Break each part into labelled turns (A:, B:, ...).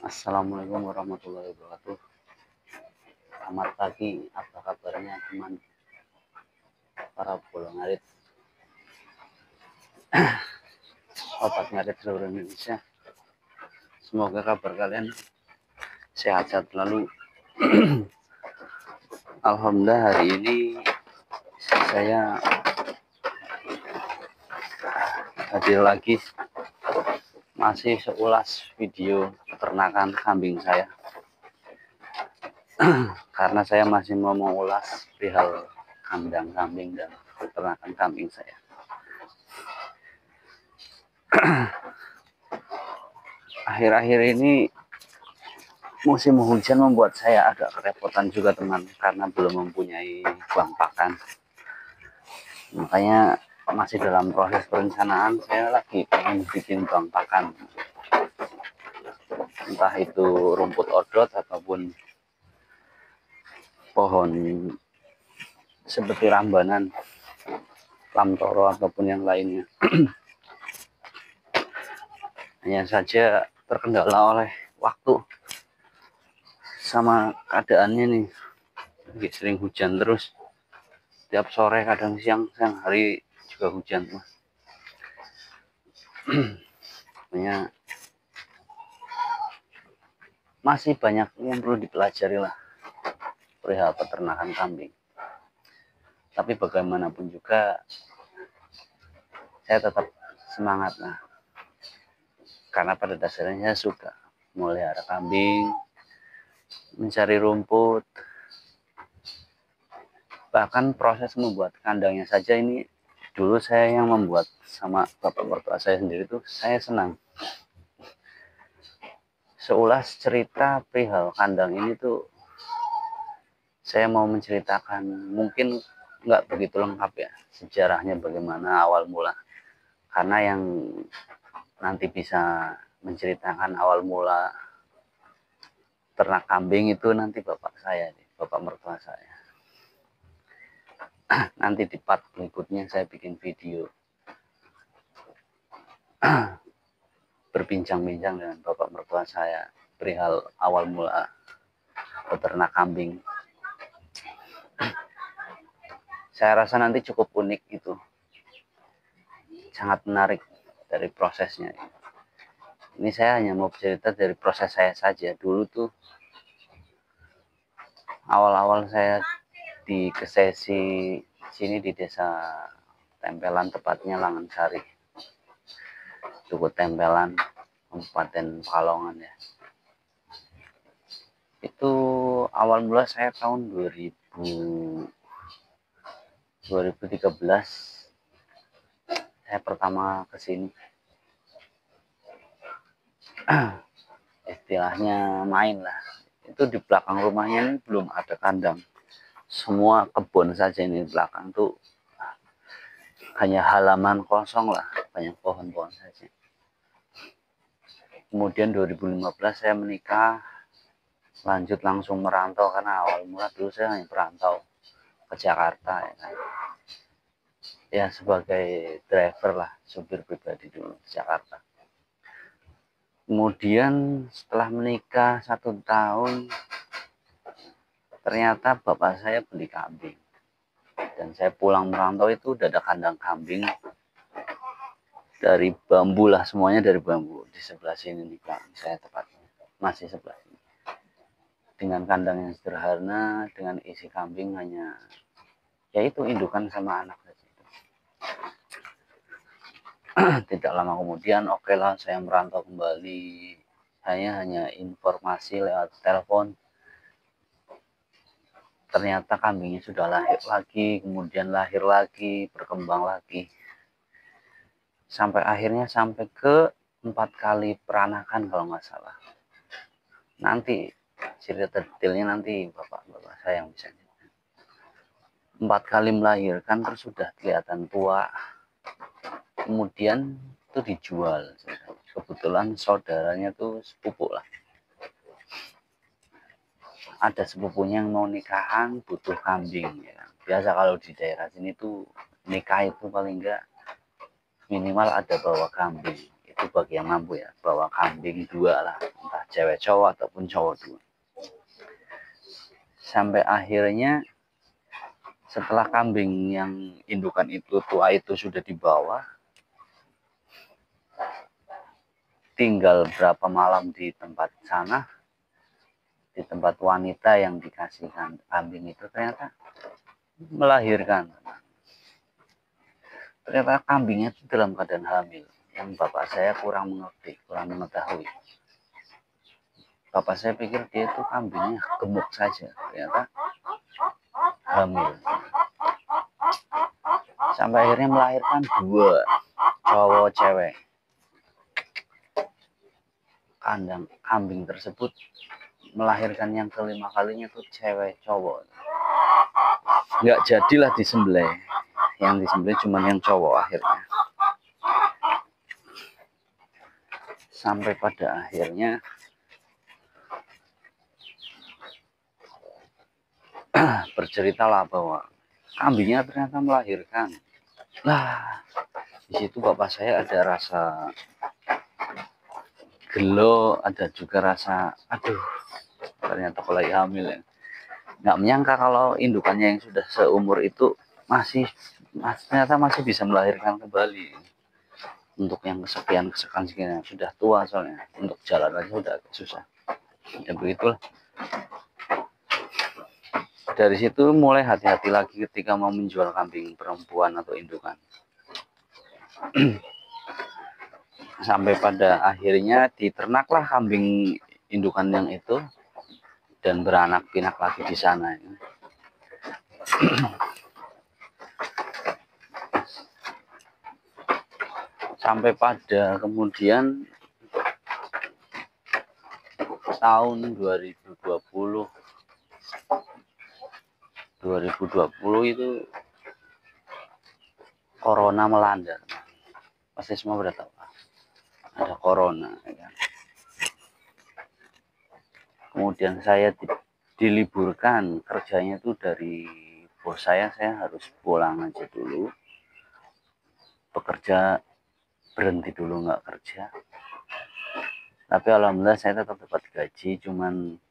A: Assalamualaikum warahmatullahi wabarakatuh. Selamat pagi, apa kabarnya teman para pulau ngarit, obat ngarit seluruh Indonesia. Semoga kabar kalian sehat-sehat selalu. Alhamdulillah hari ini saya hadir lagi, masih seulas video peternakan kambing saya. Karena saya masih mau mengulas perihal kandang kambing dan peternakan kambing saya. Akhir-akhir ini musim hujan membuat saya agak kerepotan juga teman, karena belum mempunyai bank pakan. Makanya masih dalam proses perencanaan, saya lagi pengen bikin bank pakan. Entah itu rumput odot ataupun pohon seperti rambanan, lamtoro ataupun yang lainnya. Hanya saja terkendala oleh waktu sama keadaannya nih, lagi sering hujan terus. Tiap sore, kadang siang hari juga hujan. Makanya masih banyak yang perlu dipelajari lah perihal peternakan kambing. Tapi bagaimanapun juga saya tetap semangat lah, karena pada dasarnya saya suka melihara kambing, mencari rumput. Bahkan proses membuat kandangnya saja ini dulu saya yang membuat sama bapak mertua saya sendiri, tuh saya senang. Seulas cerita perihal kandang ini tuh saya mau menceritakan, mungkin nggak begitu lengkap ya sejarahnya bagaimana awal mula, karena yang nanti bisa menceritakan awal mula ternak kambing itu nanti bapak saya, bapak mertua saya. Nanti di part berikutnya saya bikin video berbincang-bincang dengan bapak mertua saya perihal awal mula peternak kambing. Saya rasa nanti cukup unik itu, sangat menarik dari prosesnya. Ini saya hanya mau cerita dari proses saya saja. Dulu tuh awal-awal saya di Kesesi sini, di desa Tempelan, tepatnya Langansari, Duku Tempelan, Kabupaten Pekalongan ya. Itu awal mula saya tahun 2013 saya pertama ke sini. Istilahnya main lah. Itu di belakang rumahnya ini belum ada kandang. Semua kebun saja ini di belakang tuh, hanya halaman kosong lah, banyak pohon-pohon saja. Kemudian 2015 saya menikah, lanjut langsung merantau, karena awal mula dulu saya hanya perantau ke Jakarta ya kan. Ya sebagai driver lah, supir pribadi dulu di Jakarta. Kemudian setelah menikah 1 tahun, ternyata bapak saya beli kambing. Dan saya pulang merantau itu udah ada kandang kambing dari bambu lah, semuanya dari bambu. Di sebelah sini nih Pak, saya tepatnya masih sebelah sini. Dengan kandang yang sederhana, dengan isi kambing hanya yaitu indukan sama anak saja. Tidak lama kemudian, oke lah, saya merantau kembali. Saya hanya informasi lewat telepon. Ternyata kambingnya sudah lahir lagi, kemudian lahir lagi, berkembang lagi. Sampai akhirnya sampai ke 4 kali peranakan kalau nggak salah. Nanti cerita detailnya nanti bapak saya yang bisa. 4 kali melahirkan, terus sudah kelihatan tua. Kemudian itu dijual. Kebetulan saudaranya tuh sepupu lah. Ada sepupunya yang mau nikahan, butuh kambing ya. Biasa kalau di daerah sini tuh nikah itu paling enggak minimal ada bawa kambing. itu bagi yang mampu ya, bawa kambing 2 lah, entah cewek cowok ataupun cowok 2. Sampai akhirnya setelah kambing yang indukan itu tua itu sudah dibawa, tinggal berapa malam di tempat sana, di tempat wanita yang dikasihkan kambing itu ternyata melahirkan. Ternyata kambingnya itu dalam keadaan hamil. Yang bapak saya kurang mengerti, kurang mengetahui. Bapak saya pikir dia itu kambingnya gemuk saja, ternyata hamil. Sampai akhirnya melahirkan 2 cowok cewek. Kambing tersebut melahirkan yang kelima kalinya itu cewek cowok. Nggak jadilah disembelih. Yang disembelih cuma yang cowok akhirnya. Sampai pada akhirnya berceritalah bahwa kambingnya ternyata melahirkan. Lah, di situ bapak saya ada rasa gelo, ada juga rasa aduh, ternyata kalau lagi hamil ya. Nggak menyangka kalau indukannya yang sudah seumur itu ternyata masih bisa melahirkan kembali. Untuk yang kesekian sudah tua soalnya, untuk jalan aja udah agak susah. Ya begitulah. Dari situ mulai hati-hati lagi ketika mau menjual kambing perempuan atau indukan. Sampai pada akhirnya diternaklah kambing indukan yang itu dan beranak pinak lagi di sana. Sampai pada kemudian tahun 2020 itu corona melanda. Pasti semua udah tahu ada corona ya. Kemudian saya diliburkan kerjanya itu dari bos saya harus pulang aja dulu, bekerja berhenti dulu nggak kerja. Tapi alhamdulillah saya tetap dapat gaji, cuman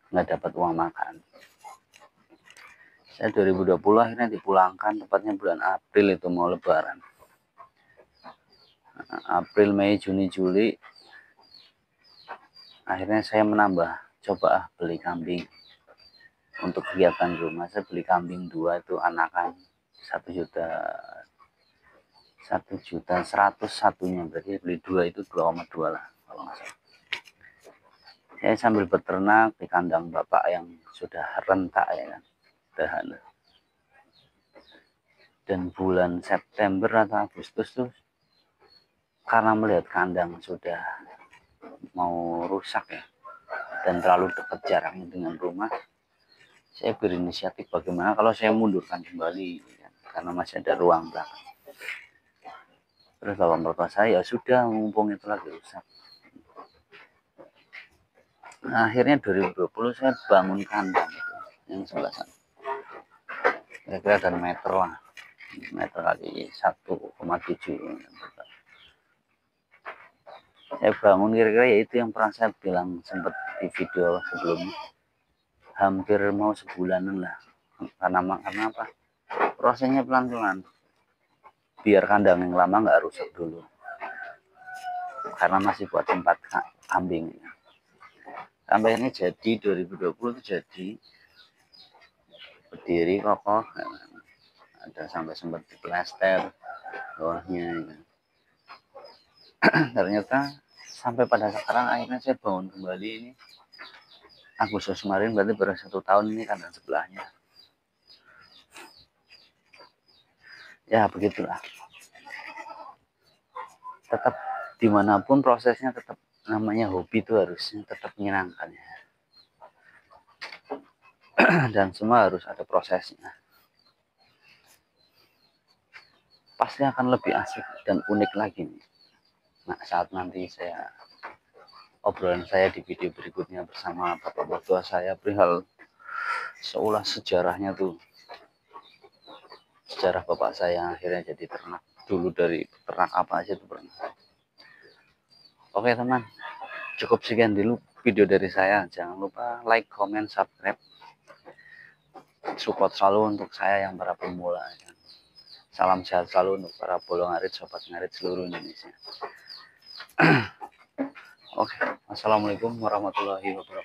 A: nggak dapat uang makan. Saya 2020 akhirnya dipulangkan, tepatnya bulan April itu mau lebaran. April, Mei, Juni, Juli. Akhirnya saya coba beli kambing. Untuk kegiatan rumah saya beli kambing 2 itu anakan 1.100.000 satunya, berarti beli 2 itu 2,2 lah kalau nggak salah. Saya sambil beternak di kandang bapak yang sudah rentak ya kan. Dan bulan September atau Agustus tuh karena melihat kandang sudah mau rusak ya dan terlalu dekat jaraknya dengan rumah, saya berinisiatif bagaimana kalau saya mundurkan kembali ya, karena masih ada ruang belakang. Terus bapak mertua saya, ya sudah, mumpung itu lagi rusak. Nah, akhirnya 2020 saya bangun kandang itu yang sebelah sana. Kira-kira ada meter lah, meter kali 1,7. Saya bangun kira-kira ya itu yang pernah saya bilang sempat di video sebelumnya, hampir mau sebulanan lah. Karena apa? Prosesnya pelan-pelan, biar kandang yang lama nggak rusak dulu, karena masih buat tempat kambing. Sampai ini jadi 2020 itu jadi berdiri kokoh, ada sampai sempat diplester bawahnya ya. Ternyata sampai pada sekarang akhirnya saya bangun kembali ini Agustus kemarin, berarti baru 1 tahun ini kandang sebelahnya. Ya begitulah, tetap dimanapun prosesnya tetap namanya hobi itu harusnya tetap menyenangkan ya. Dan semua harus ada prosesnya, pasti akan lebih asik dan unik lagi nih. Nah, saat nanti obrolan saya di video berikutnya bersama bapak mertua saya perihal seulas sejarahnya tuh, sejarah bapak saya akhirnya jadi ternak, dulu dari ternak apa aja tuh pernah. Oke teman, cukup sekian dulu video dari saya. Jangan lupa like, comment, subscribe, support selalu untuk saya yang para pemula. Salam sehat selalu untuk para bolo ngarit, sobat ngarit seluruh Indonesia. Oke, assalamualaikum warahmatullahi wabarakatuh.